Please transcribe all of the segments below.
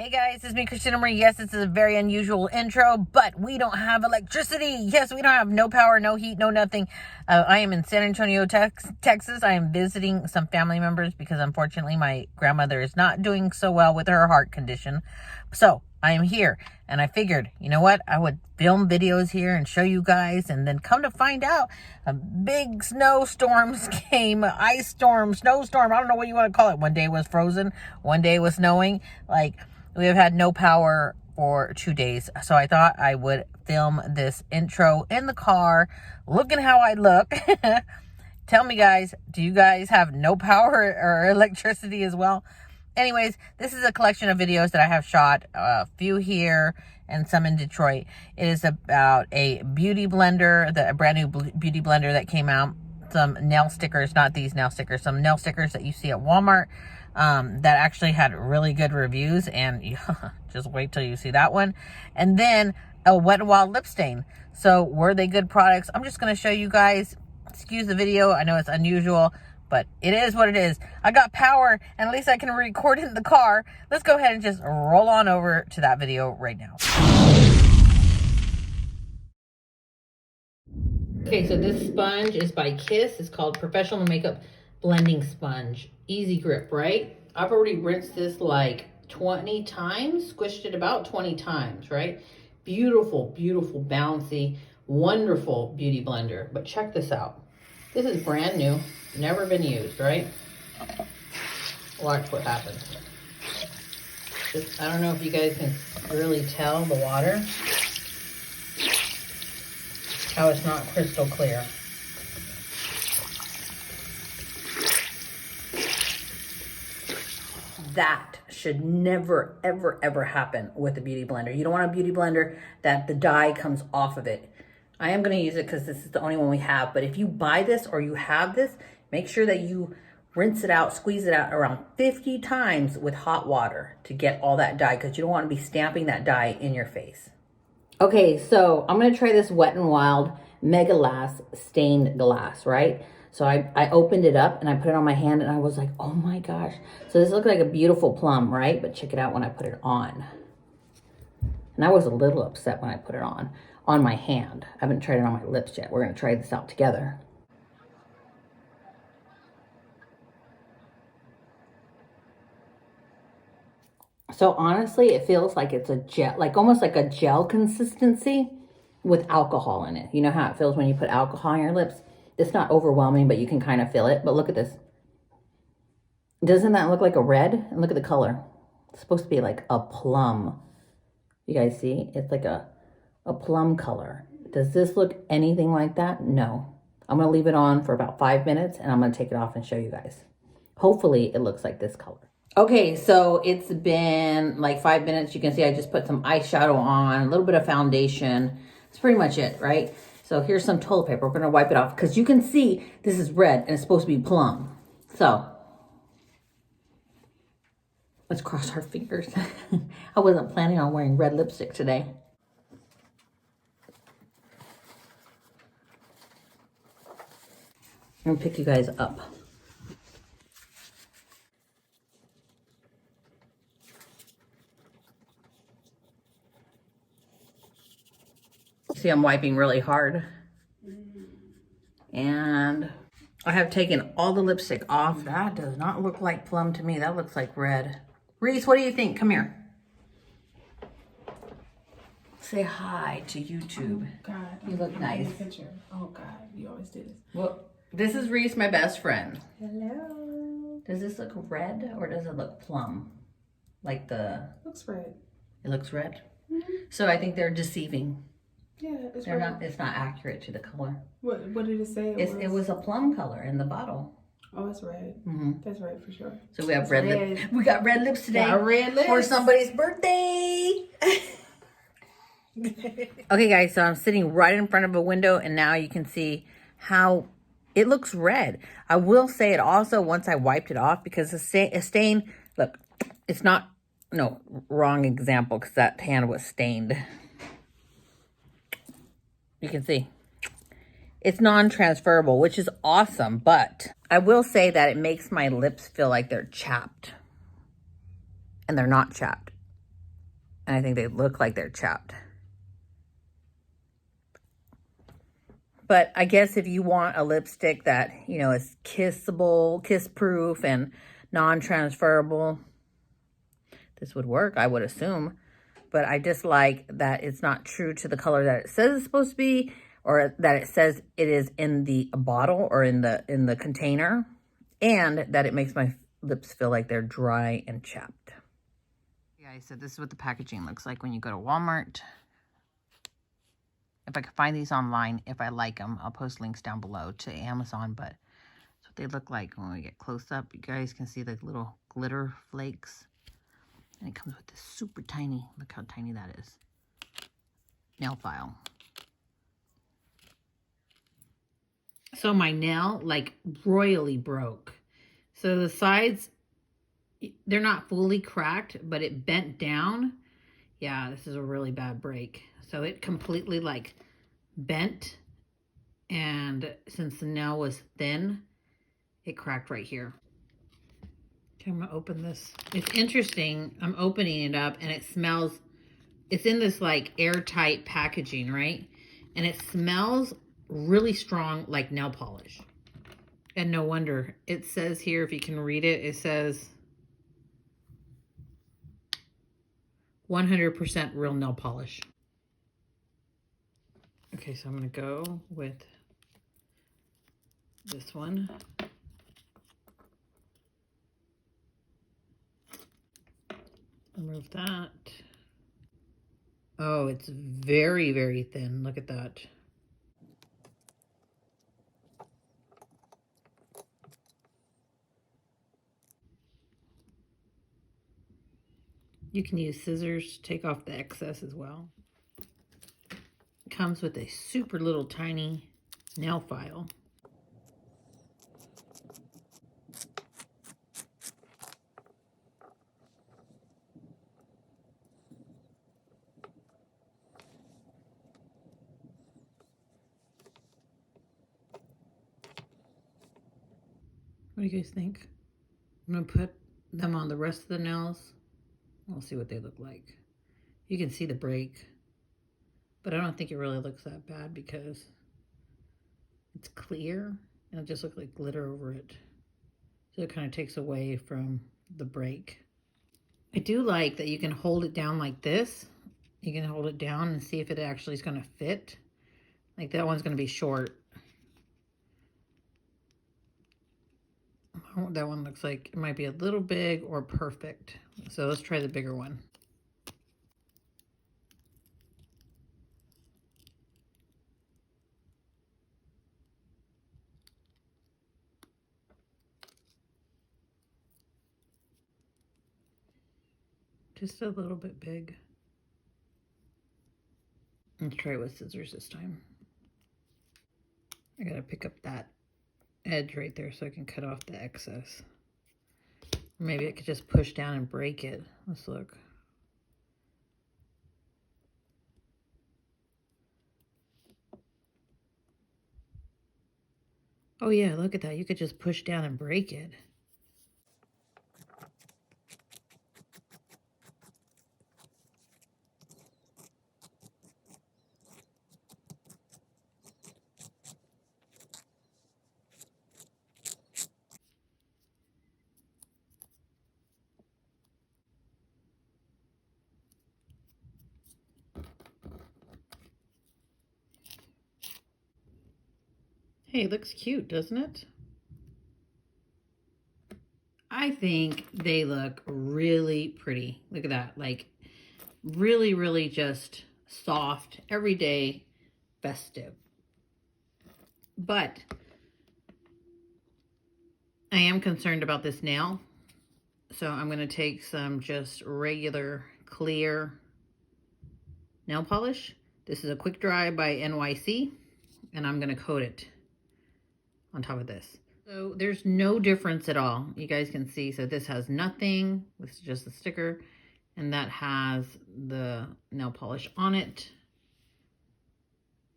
Hey guys, it's me, Christina Marie. Yes, this is a very unusual intro, but we don't have electricity. Yes, we don't have no power, no heat, no nothing. I am in San Antonio, Texas. I am visiting some family members because unfortunately my grandmother is not doing so well with her heart condition. So I am here and I figured, you know what? I would film videos here and show you guys, and then come to find out, big snowstorms came, ice storm, snowstorm. I don't know what you want to call it. One day was frozen, one day was snowing. We have had no power for 2 days. So I thought I would film this intro in the car, looking how I look. Tell me guys, do you guys have no power or electricity as well? Anyways, this is a collection of videos that I have shot, a few here and some in Detroit. It is about a beauty blender, a brand new beauty blender that came out. Some nail stickers, not these nail stickers, some nail stickers that you see at Walmart. That actually had really good reviews, and just wait till you see that one. And then a Wet n Wild Lipstain. So were they good products? I'm just going to show you guys. Excuse the video. I know it's unusual, but it is what it is. I got power, and at least I can record it in the car. Let's go ahead and just roll on over to that video right now. Okay, so this sponge is by Kiss. It's called Professional Makeup Blending Sponge. Easy grip, right? I've already rinsed this like 20 times, squished it about 20 times, right? Beautiful, beautiful, bouncy, wonderful beauty blender. But check this out. This is brand new, never been used, right? Watch what happens. I don't know if you guys can really tell the water, how it's not crystal clear. That should never, ever, ever happen with a beauty blender. You don't want a beauty blender that the dye comes off of it. I am going to use it because this is the only one we have. But if you buy this or you have this, make sure that you rinse it out, squeeze it out around 50 times with hot water to get all that dye, because you don't want to be stamping that dye in your face. Okay, so I'm going to try this Wet n Wild Mega Last stained glass, right? So I opened it up and I put it on my hand and I was like, oh my gosh. So this looked like a beautiful plum, right? But check it out when I put it on. And I was a little upset when I put it on my hand. I haven't tried it on my lips yet. We're going to try this out together. So honestly, it feels like it's a gel, like almost like a gel consistency with alcohol in it. You know how it feels when you put alcohol on your lips? It's not overwhelming, but you can kind of feel it. But look at this. Doesn't that look like a red? And look at the color. It's supposed to be like a plum. You guys see? It's like a plum color. Does this look anything like that? No. I'm going to leave it on for about 5 minutes, and I'm going to take it off and show you guys. Hopefully, it looks like this color. Okay, so it's been like 5 minutes. You can see I just put some eyeshadow on, a little bit of foundation. That's pretty much it, right? So here's some toilet paper. We're going to wipe it off because you can see this is red and it's supposed to be plum. So let's cross our fingers. I wasn't planning on wearing red lipstick today. I'm going to pick you guys up. See, I'm wiping really hard. And I have taken all the lipstick off. That does not look like plum to me. That looks like red. Reese, what do you think? Come here. Say hi to YouTube. Oh, God. You look nice. Oh, God. You always do this. Well, this is Reese, my best friend. Hello. Does this look red or does it look plum? Like Looks red. It looks red? Mm-hmm. So I think they're deceiving. Yeah, it's They're red. not. It's not accurate to the color. What did it say? It was a plum color in the bottle. Oh, it's red. Mm-hmm. That's red for sure. So we have It's red lips. We got red lips today. Got red lips. For somebody's birthday. Okay, guys. So I'm sitting right in front of a window, and now you can see how it looks red. I will say it also once I wiped it off, because a stain. Look, it's not. No, wrong example, because that hand was stained. You can see it's non-transferable, which is awesome, but I will say that it makes my lips feel like they're chapped, and they're not chapped. And I think they look like they're chapped. But I guess if you want a lipstick that, you know, is kissable, kiss-proof, and non-transferable, this would work, I would assume. But I just like that it's not true to the color that it says it's supposed to be, or that it says it is in the bottle or in the container, and that it makes my lips feel like they're dry and chapped. Yeah, so this is what the packaging looks like when you go to Walmart. If I can find these online, if I like them, I'll post links down below to Amazon, but that's what they look like when we get close up. You guys can see the little glitter flakes. And it comes with this super tiny, look how tiny that is, nail file. So my nail, like, royally broke. So the sides, they're not fully cracked, but it bent down. Yeah, this is a really bad break. So it completely, like, bent, and since the nail was thin, it cracked right here. Okay, I'm gonna open this. It's interesting. I'm opening it up and it smells, it's in this like airtight packaging, right? And it smells really strong like nail polish. And no wonder. It says here, if you can read it, it says 100% real nail polish. Okay, so I'm gonna go with this one. Remove that. Oh, it's very, very thin. Look at that. You can use scissors to take off the excess as well. It comes with a super little tiny nail file. What do you guys think? I'm going to put them on the rest of the nails. We'll see what they look like. You can see the break, but I don't think it really looks that bad because it's clear and it just looks like glitter over it. So it kind of takes away from the break. I do like that you can hold it down like this. You can hold it down and see if it actually is going to fit. Like that one's going to be short. That one looks like it might be a little big or perfect. So let's try the bigger one. Just a little bit big. Let's try it with scissors this time. I gotta pick up that edge right there so I can cut off the excess. Maybe I could just push down and break it. Let's look. Oh yeah, look at that. You could just push down and break it. Hey, it looks cute, doesn't it? I think they look really pretty. Look at that. Like, really, really just soft, everyday, festive. But I am concerned about this nail. So I'm going to take some just regular clear nail polish. This is a quick dry by NYC, and I'm going to coat it on top of this. So there's no difference at all. You guys can see, so this has nothing. This is just a sticker, and that has the nail polish on it.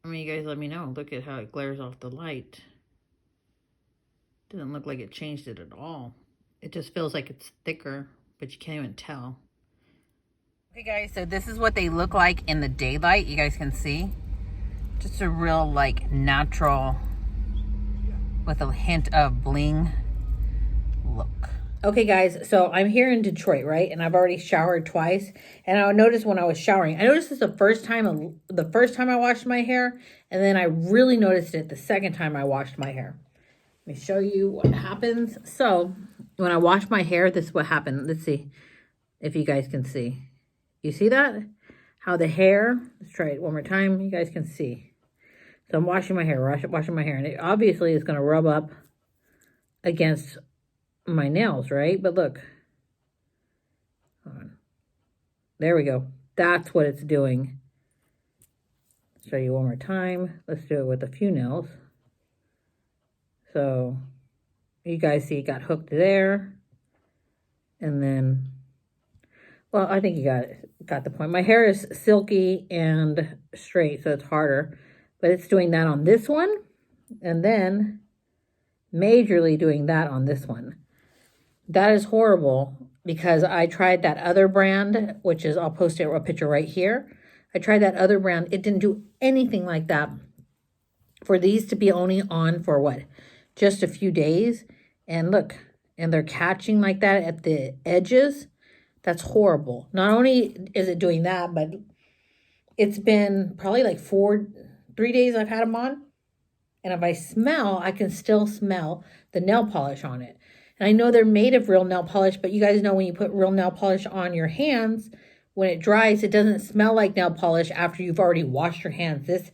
I mean, you guys let me know. Look at how it glares off the light. Doesn't look like it changed it at all. It just feels like it's thicker, but you can't even tell. Okay guys, so this is what they look like in the daylight. You guys can see. Just a real like natural with a hint of bling look. Okay guys, so I'm here in Detroit, right? And I've already showered twice. And I noticed when I was showering, I noticed this the first time I washed my hair, and then I really noticed it the second time I washed my hair. Let me show you what happens. So when I wash my hair, this is what happened. Let's see if you guys can see. You see that? How the hair, let's try it one more time. You guys can see. So I'm washing my hair, and it obviously is going to rub up against my nails, right? But look. Hold on. There we go. That's what it's doing. Show you one more time. Let's do it with a few nails. So you guys see it got hooked there. And then, well, I think you got the point. My hair is silky and straight, so it's harder. But it's doing that on this one. And then majorly doing that on this one. That is horrible because I tried that other brand, which is, I'll post a picture right here. I tried that other brand. It didn't do anything like that. For these to be only on for what? Just a few days. And look, and they're catching like that at the edges. That's horrible. Not only is it doing that, but it's been probably like 3 days I've had them on. And if I smell, I can still smell the nail polish on it. And I know they're made of real nail polish, but you guys know when you put real nail polish on your hands, when it dries, it doesn't smell like nail polish after you've already washed your hands. This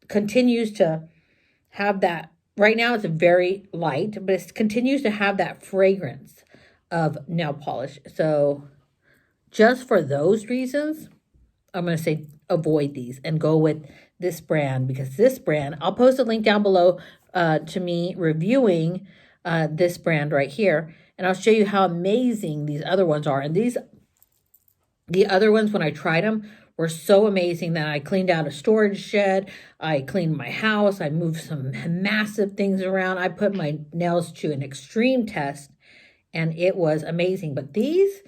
continues to have that. Right now it's very light, but it continues to have that fragrance of nail polish. So just for those reasons, I'm going to say avoid these and go with this brand, because this brand, I'll post a link down below to me reviewing this brand right here. And I'll show you how amazing these other ones are. And the other ones, when I tried them, were so amazing that I cleaned out a storage shed. I cleaned my house. I moved some massive things around. I put my nails to an extreme test and it was amazing. But these,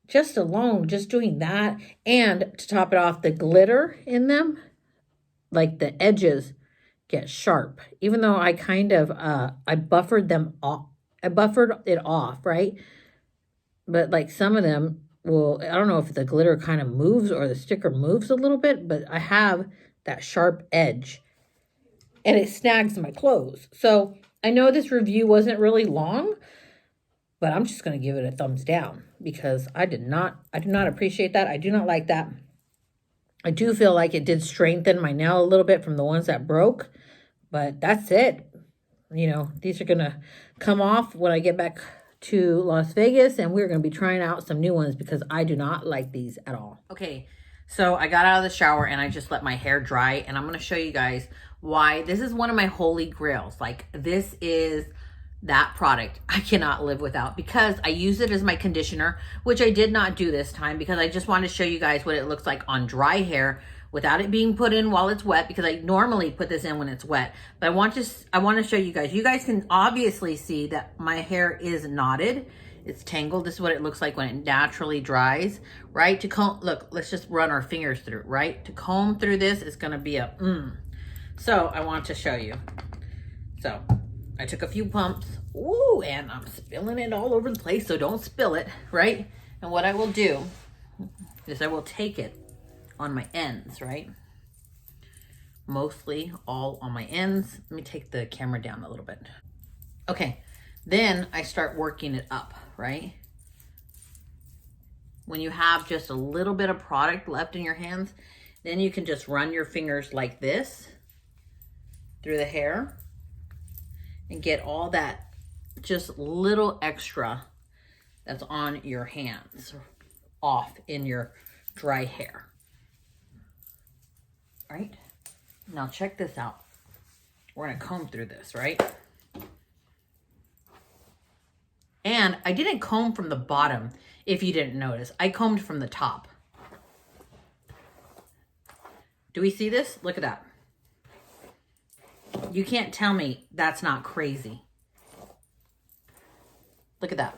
just alone, just doing that, and to top it off, the glitter in them, like the edges get sharp. Even though I kind of, I buffered them off. I buffered it off, right? But like some of them will, I don't know if the glitter kind of moves or the sticker moves a little bit, but I have that sharp edge and it snags my clothes. So I know this review wasn't really long, but I'm just going to give it a thumbs down because I do not appreciate that. I do not like that. I do feel like it did strengthen my nail a little bit from the ones that broke, but that's it. You know, these are going to come off when I get back to Las Vegas, and we're going to be trying out some new ones because I do not like these at all. Okay, so I got out of the shower and I just let my hair dry, and I'm going to show you guys why this is one of my holy grails. Like, this is that product I cannot live without because I use it as my conditioner, which I did not do this time because I just wanted to show you guys what it looks like on dry hair without it being put in while it's wet, because I normally put this in when it's wet. But I want to show you guys. You guys can obviously see that my hair is knotted. It's tangled. This is what it looks like when it naturally dries, right? To comb, look, let's just run our fingers through, right? To comb through this is going to be a So I want to show you. So I took a few pumps. Ooh, and I'm spilling it all over the place, so don't spill it, right? And what I will do is I will take it on my ends, right? Mostly all on my ends. Let me take the camera down a little bit. Okay, then I start working it up, right? When you have just a little bit of product left in your hands, then you can just run your fingers like this through the hair and get all that just little extra that's on your hands off in your dry hair. Right? Now check this out. We're going to comb through this, right? And I didn't comb from the bottom, if you didn't notice. I combed from the top. Do we see this? Look at that. You can't tell me that's not crazy. Look at that.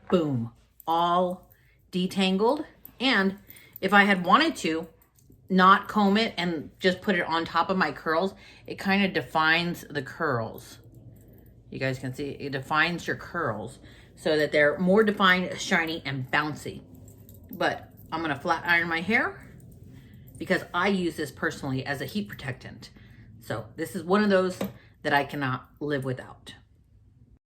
Boom. All detangled. And if I had wanted to not comb it and just put it on top of my curls, it kind of defines the curls. You guys can see it defines your curls so that they're more defined, shiny, and bouncy. But I'm gonna flat iron my hair because I use this personally as a heat protectant. So this is one of those that I cannot live without.